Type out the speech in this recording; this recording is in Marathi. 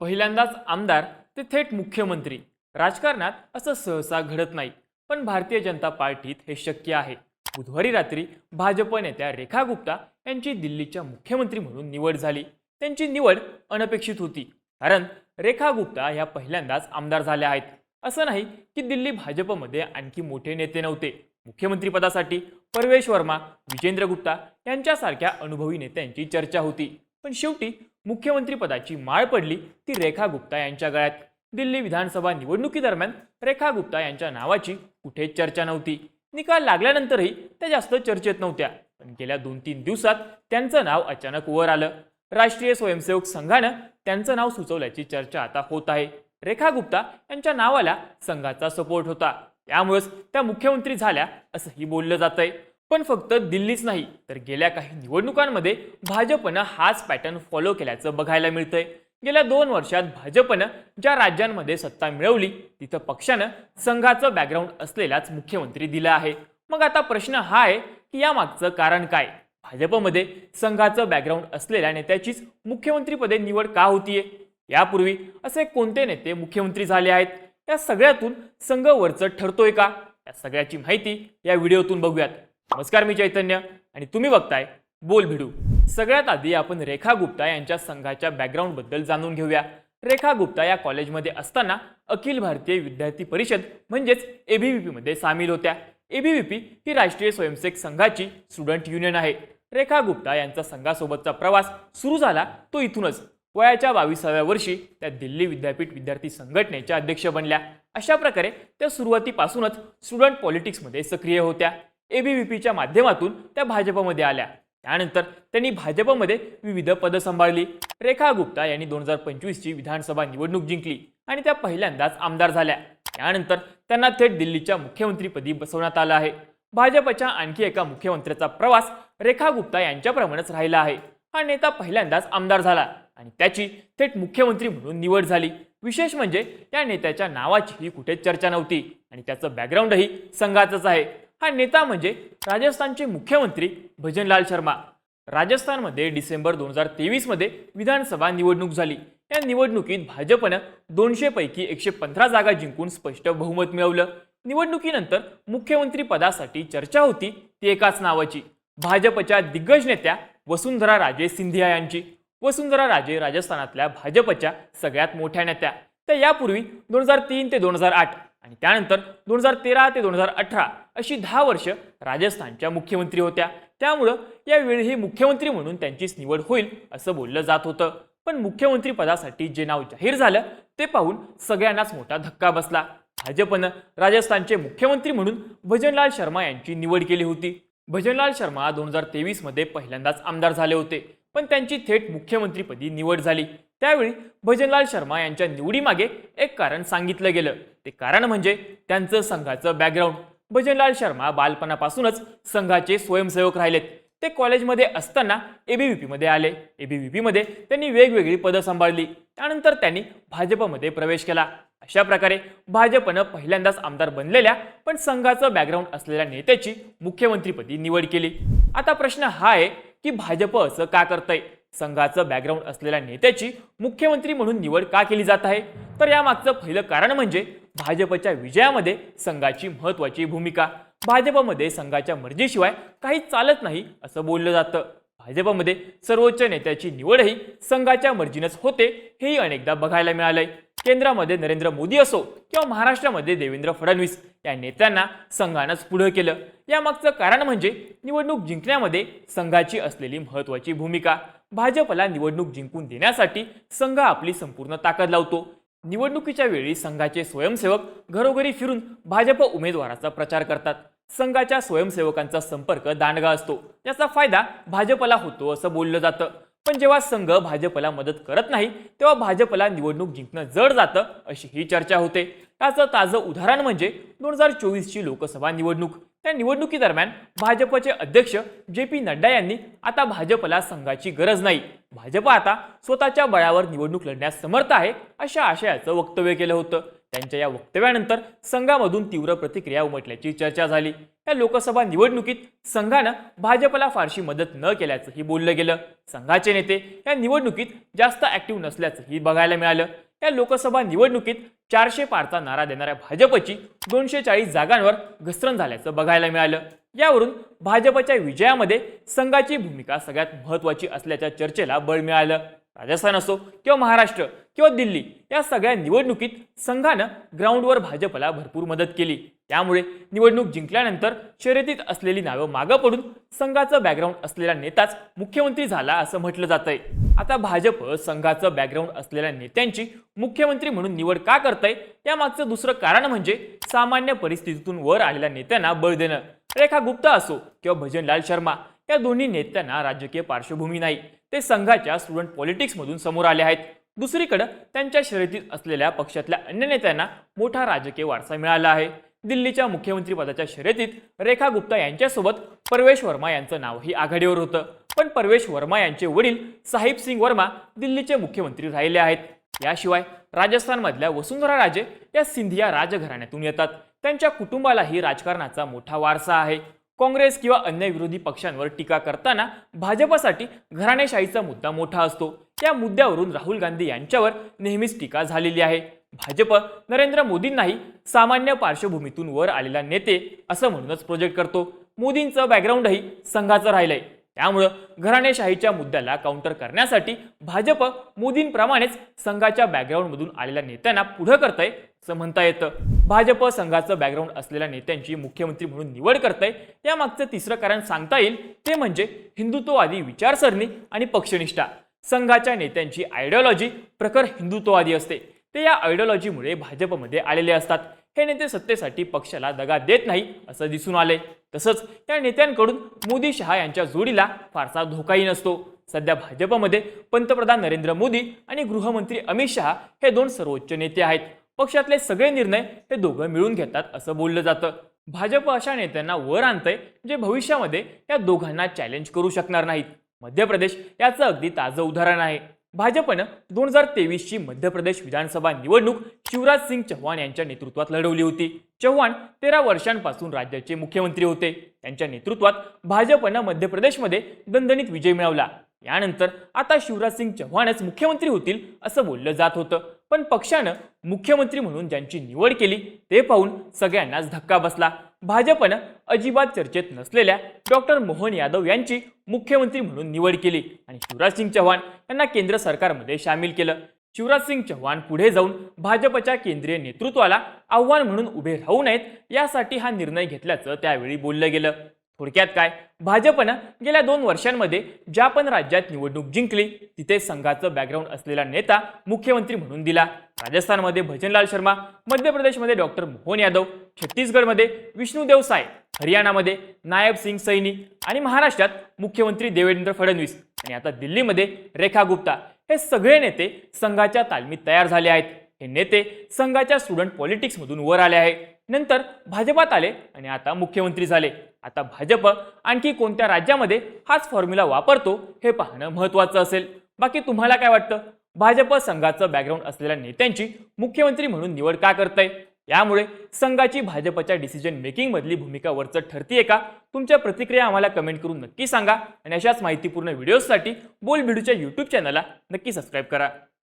पहिल्यांदाच आमदार ते थेट मुख्यमंत्री. राजकारणात असं सहसा घडत नाही, पण भारतीय जनता पार्टीत हे शक्य आहे. बुधवारी रात्री भाजप नेत्या रेखा गुप्ता यांची दिल्लीच्या मुख्यमंत्री म्हणून निवड झाली. त्यांची निवड अनपेक्षित होती, कारण रेखा गुप्ता ह्या पहिल्यांदाच आमदार झाल्या आहेत. असं नाही की दिल्ली भाजपमध्ये आणखी मोठे नेते नव्हते. मुख्यमंत्रीपदासाठी परवेश वर्मा, विजेंद्र गुप्ता यांच्यासारख्या अनुभवी नेत्यांची चर्चा होती, पण शेवटी मुख्यमंत्रीपदाची माळ पडली ती रेखा गुप्ता यांच्या गळ्यात. दिल्ली विधानसभा निवडणुकीदरम्यान रेखा गुप्ता यांच्या नावाची कुठेच चर्चा नव्हती. निकाल लागल्यानंतरही त्या जास्त चर्चेत नव्हत्या, पण गेल्या 2-3 दिवसात त्यांचं नाव अचानक वर आलं. राष्ट्रीय स्वयंसेवक संघानं त्यांचं नाव सुचवल्याची चर्चा आता होत आहे. रेखा गुप्ता यांच्या नावाला संघाचा सपोर्ट होता, त्यामुळेच त्या मुख्यमंत्री झाल्या असंही बोललं जातंय. पण फक्त दिल्लीच नाही, तर गेल्या काही निवडणुकांमध्ये भाजपनं हाच पॅटर्न फॉलो केल्याचं बघायला मिळतंय. गेल्या 2 वर्षात भाजपनं ज्या राज्यांमध्ये सत्ता मिळवली तिथं पक्षानं संघाचं बॅकग्राऊंड असलेलाच मुख्यमंत्री दिला आहे. मग आता प्रश्न हा आहे की यामागचं कारण काय? भाजपमध्ये संघाचं बॅकग्राऊंड असलेल्या नेत्याचीच मुख्यमंत्रीपदे निवड का होतीये? यापूर्वी असे कोणते नेते मुख्यमंत्री झाले आहेत? या सगळ्यातून संघ वरचढ ठरतोय का? या सगळ्याची माहिती या व्हिडिओतून बघूयात. नमस्कार, मी चैतन्य आणि तुम्ही बघताय बोल भिडू. सगळ्यात आधी आपण रेखा गुप्ता यांच्या संघाच्या बॅकग्राऊंड बद्दल जाणून घेऊया. रेखा गुप्ता या कॉलेजमध्ये असताना अखिल भारतीय विद्यार्थी परिषद म्हणजेच एबीव्हीपी मध्ये सामील होत्या. एबीव्हीपी ही राष्ट्रीय स्वयंसेवक संघाची स्टुडंट युनियन आहे. रेखा गुप्ता यांचा संघासोबतचा प्रवास सुरू झाला तो इथूनच. वयाच्या 22व्या वर्षी त्या दिल्ली विद्यापीठ विद्यार्थी संघटनेच्या अध्यक्ष बनल्या. अशा प्रकारे त्या सुरुवातीपासूनच स्टुडंट पॉलिटिक्समध्ये सक्रिय होत्या. एबीव्हीपीच्या माध्यमातून त्या भाजपमध्ये आल्या. त्यानंतर त्यांनी भाजपमध्ये विविध पदं सांभाळली. रेखा गुप्ता यांनी 2025 ची विधानसभा निवडणूक जिंकली आणि त्या पहिल्यांदाच आमदार झाल्या. त्यानंतर त्यांना थेट दिल्लीच्या मुख्यमंत्रीपदी बसवण्यात आलं आहे. भाजपच्या आणखी एका मुख्यमंत्र्याचा प्रवास रेखा गुप्ता यांच्याप्रमाणेच राहिला आहे. हा नेता पहिल्यांदाच आमदार झाला आणि त्याची थेट मुख्यमंत्री म्हणून निवड झाली. विशेष म्हणजे या नेत्याच्या नावाचीही कुठेच चर्चा नव्हती आणि त्याचं बॅकग्राऊंडही संघाचंच आहे. हा नेता म्हणजे राजस्थानचे मुख्यमंत्री भजनलाल शर्मा. राजस्थानमध्ये डिसेंबर 2023 मध्ये विधानसभा निवडणूक झाली. या निवडणुकीत भाजपनं 200 पैकी 115 जागा जिंकून स्पष्ट बहुमत मिळवलं. निवडणुकीनंतर मुख्यमंत्री पदासाठी चर्चा होती ती एकाच नावाची, भाजपच्या दिग्गज नेत्या वसुंधरा राजे सिंधिया यांची. वसुंधरा राजे राजस्थानातल्या भाजपच्या सगळ्यात मोठ्या नेत्या. त्या यापूर्वी 2003 ते 2008 आणि त्यानंतर 2013 ते 2018 अशी 10 वर्ष राजस्थानच्या मुख्यमंत्री होत्या. त्यामुळं यावेळीही मुख्यमंत्री म्हणून त्यांचीच निवड होईल असं बोललं जात होतं. पण मुख्यमंत्री पदासाठी जे नाव जाहीर झालं ते पाहून सगळ्यांनाच मोठा धक्का बसला. भाजपनं राजस्थानचे मुख्यमंत्री म्हणून भजनलाल शर्मा यांची निवड केली होती. भजनलाल शर्मा 2023 मध्ये पहिल्यांदाच आमदार झाले होते, पण त्यांची थेट मुख्यमंत्रीपदी निवड झाली. त्यावेळी भजनलाल शर्मा यांच्या निवडीमागे एक कारण सांगितलं गेलं. ते कारण म्हणजे त्यांचं संघाचं बॅकग्राऊंड. भजनलाल शर्मा बालपणापासूनच संघाचे स्वयंसेवक राहिलेत. ते कॉलेजमध्ये असताना एबीव्हीपी मध्ये आले. एबीव्हीपी मध्ये त्यांनी वेगवेगळी पदं सांभाळली. त्यानंतर त्यांनी भाजपमध्ये प्रवेश केला. अशा प्रकारे भाजपनं पहिल्यांदाच आमदार बनलेल्या पण संघाचं बॅकग्राऊंड असलेल्या नेत्याची मुख्यमंत्रीपदी निवड केली. आता प्रश्न हा आहे की भाजप असं का करतंय? संघाचं बॅकग्राऊंड असलेल्या नेत्याची मुख्यमंत्री म्हणून निवड का केली जात आहे? तर यामागचं पहिलं कारण म्हणजे भाजपच्या विजयामध्ये संघाची महत्त्वाची भूमिका. भाजपमध्ये संघाच्या मर्जीशिवाय काही चालत नाही असं बोललं जातं. भाजपमध्ये सर्वोच्च नेत्याची निवडही संघाच्या मर्जीनंच होते, हेही अनेकदा बघायला मिळालंय. केंद्रामध्ये नरेंद्र मोदी असो किंवा महाराष्ट्रामध्ये देवेंद्र फडणवीस या नेत्यांना संघानंच पुढे केलं. यामागचं कारण म्हणजे निवडणूक जिंकण्यामध्ये संघाची असलेली महत्त्वाची भूमिका. भाजपला निवडणूक जिंकून देण्यासाठी संघ आपली संपूर्ण ताकद लावतो. निवडणुकीच्या वेळी संघाचे स्वयंसेवक घरोघरी फिरून भाजप उमेदवाराचा प्रचार करतात. संघाच्या स्वयंसेवकांचा संपर्क दांडगा असतो, याचा फायदा भाजपला होतो असं बोललं जातं. पण जेव्हा संघ भाजपला मदत करत नाही तेव्हा भाजपला निवडणूक जिंकणं जड जातं अशी ही चर्चा होते. त्याचं ताजं उदाहरण म्हणजे 2024 ची लोकसभा निवडणूक. त्या निवडणुकीदरम्यान भाजपचे अध्यक्ष JP नड्डा यांनी आता भाजपला संघाची गरज नाही, भाजप आता स्वतःच्या बळावर निवडणूक लढण्यास समर्थ आहे अशा आशयाचं वक्तव्य केलं होतं. त्यांच्या या वक्तव्यानंतर संघामधून तीव्र प्रतिक्रिया उमटल्याची चर्चा झाली। या लोकसभा निवडणुकीत संघानं भाजपला फारशी मदत न केल्याचंही बोललं गेलं। संघाचे नेते या निवडणुकीत जास्त ऍक्टिव्ह नसल्याचंही बघायला मिळालं। या लोकसभा निवडणुकीत 400 पारचा नारा देणाऱ्या भाजपची 240 जागांवर घसरण झाल्याचं बघायला मिळालं। यावरून भाजपच्या विजयामध्ये संघाची भूमिका सगळ्यात महत्त्वाची असल्याच्या चर्चेला बळ मिळालं। राजस्थान असो किंवा महाराष्ट्र किंवा दिल्ली या सगळ्या निवडणुकीत संघानं ग्राउंडवर भाजपला भरपूर मदत केली। त्यामुळे निवडणूक जिंकल्यानंतर शर्यतीत असलेली नावं मागं पडून संघाचं बॅकग्राऊंड असलेला नेताच मुख्यमंत्री झाला असं म्हटलं जातंय। आता भाजप संघाचं बॅकग्राऊंड असलेल्या नेत्यांची मुख्यमंत्री म्हणून निवड का करतंय यामागचं दुसरं कारण म्हणजे सामान्य परिस्थितीतून वर आलेल्या नेत्यांना बळ देणं। रेखा गुप्ता असो किंवा भजनलाल शर्मा या दोन्ही नेत्यांना राजकीय पार्श्वभूमी नाही, ते संघाच्या स्टुडंट पॉलिटिक्समधून समोर आले आहेत। दुसरीकडे त्यांच्या शर्यतीत असलेल्या पक्षातल्या अन्य नेत्यांना मोठा राजकीय वारसा मिळाला आहे। दिल्लीच्या मुख्यमंत्री पदाच्या शर्यतीत रेखा गुप्ता यांच्यासोबत परवेश वर्मा यांचं नावही आघाडीवर होतं, पण परवेश वर्मा यांचे वडील साहिब सिंग वर्मा दिल्लीचे मुख्यमंत्री राहिले आहेत। याशिवाय राजस्थानमधल्या वसुंधरा राजे या सिंधिया राजघराण्यातून येतात। त्यांच्या कुटुंबालाही राजकारणाचा मोठा वारसा आहे। काँग्रेस किंवा अन्य विरोधी पक्षांवर टीका करताना भाजपसाठी घराणेशाहीचा मुद्दा मोठा असतो। या मुद्द्यावरून राहुल गांधी यांच्यावर नेहमीच टीका झालेली आहे। भाजप नरेंद्र मोदींनाही सामान्य पार्श्वभूमीतून वर आलेला नेते असं म्हणूनच प्रोजेक्ट करतो। मोदींचं बॅकग्राऊंडही संघाचं राहिलंय, त्यामुळे घराणेशाहीच्या मुद्द्याला काउंटर करण्यासाठी भाजप मोदींप्रमाणेच संघाच्या बॅकग्राऊंडमधून आलेल्या नेत्यांना पुढे करतंय असं म्हणता येतं। भाजप संघाचं बॅकग्राऊंड असलेल्या नेत्यांची मुख्यमंत्री म्हणून निवड करतंय यामागचं तिसरं कारण सांगता येईल ते म्हणजे हिंदुत्ववादी विचारसरणी आणि पक्षनिष्ठा। संघाच्या नेत्यांची आयडिओलॉजी प्रखर हिंदुत्ववादी असते। ते या आयडिओलॉजीमुळे भाजपमध्ये आलेले असतात। हे नेते सत्तेसाठी पक्षाला दगा देत नाही असं दिसून आले। तसंच त्या नेत्यांकडून मोदी शहा यांच्या जोडीला फारसा धोकाही नसतो। सध्या भाजपमध्ये पंतप्रधान नरेंद्र मोदी आणि गृहमंत्री अमित शहा हे दोन सर्वोच्च नेते आहेत। पक्षातले सगळे निर्णय हे दोघं मिळून घेतात असं बोललं जातं। भाजप अशा नेत्यांना वर आणतंय जे भविष्यामध्ये या दोघांना चॅलेंज करू शकणार नाहीत। मध्य प्रदेश याचं अगदी ताजं उदाहरण आहे। भाजपनं 2023ची मध्य प्रदेश विधानसभा निवडणूक शिवराज सिंग चौहान यांच्या नेतृत्वात लढवली होती। चौहान 13 वर्षांपासून राज्याचे मुख्यमंत्री होते। त्यांच्या नेतृत्वात भाजपनं मध्य प्रदेशमध्ये दणदणीत विजय मिळवला। यानंतर आता शिवराज सिंग चौहानच मुख्यमंत्री होतील असं बोललं जात होतं, पण पक्षानं मुख्यमंत्री म्हणून ज्यांची निवड केली ते पाहून सगळ्यांनाच धक्का बसला। भाजपनं अजिबात चर्चेत नसलेल्या डॉक्टर मोहन यादव यांची मुख्यमंत्री म्हणून निवड केली आणि शिवराज सिंग चौहान यांना केंद्र सरकारमध्ये सामील केलं। शिवराज सिंग चौहान पुढे जाऊन भाजपच्या केंद्रीय नेतृत्वाला आव्हान म्हणून उभे राहू नयेत यासाठी हा निर्णय घेतल्याचं त्यावेळी बोललं गेलं। थोडक्यात काय, भाजपनं गेल्या 2 वर्षांमध्ये ज्या पण राज्यात निवडणूक जिंकली तिथे संघाचं बॅकग्राऊंड असलेला नेता मुख्यमंत्री म्हणून दिला। राजस्थानमध्ये भजनलाल शर्मा, मध्य प्रदेशमध्ये डॉक्टर मोहन यादव, छत्तीसगडमध्ये विष्णुदेव साय, हरियाणामध्ये नायब सिंग सैनी आणि महाराष्ट्रात मुख्यमंत्री देवेंद्र फडणवीस आणि आता दिल्लीमध्ये रेखा गुप्ता हे सगळे नेते संघाच्या तालमीत तयार झाले आहेत। हे नेते संघाच्या स्टुडंट पॉलिटिक्समधून वर आले आहे, नंतर भाजपात आले आणि आता मुख्यमंत्री झाले। आता भाजप आणखी कोणत्या राज्यामध्ये हाच फॉर्म्युला वापरतो हे पाहणं महत्त्वाचं असेल। बाकी तुम्हाला काय वाटतं, भाजप संघाचं बॅकग्राऊंड असलेल्या नेत्यांची मुख्यमंत्री म्हणून निवड का करतंय? यामुळे संघाची भाजपच्या डिसिजन मेकिंग मधली भूमिका वरचढ ठरतीये का? तुमच्या प्रतिक्रिया आम्हाला कमेंट करून नक्की सांगा आणि अशाच माहितीपूर्ण व्हिडिओजसाठी बोल भिडूच्या YouTube चॅनलला नक्की सबस्क्राईब करा।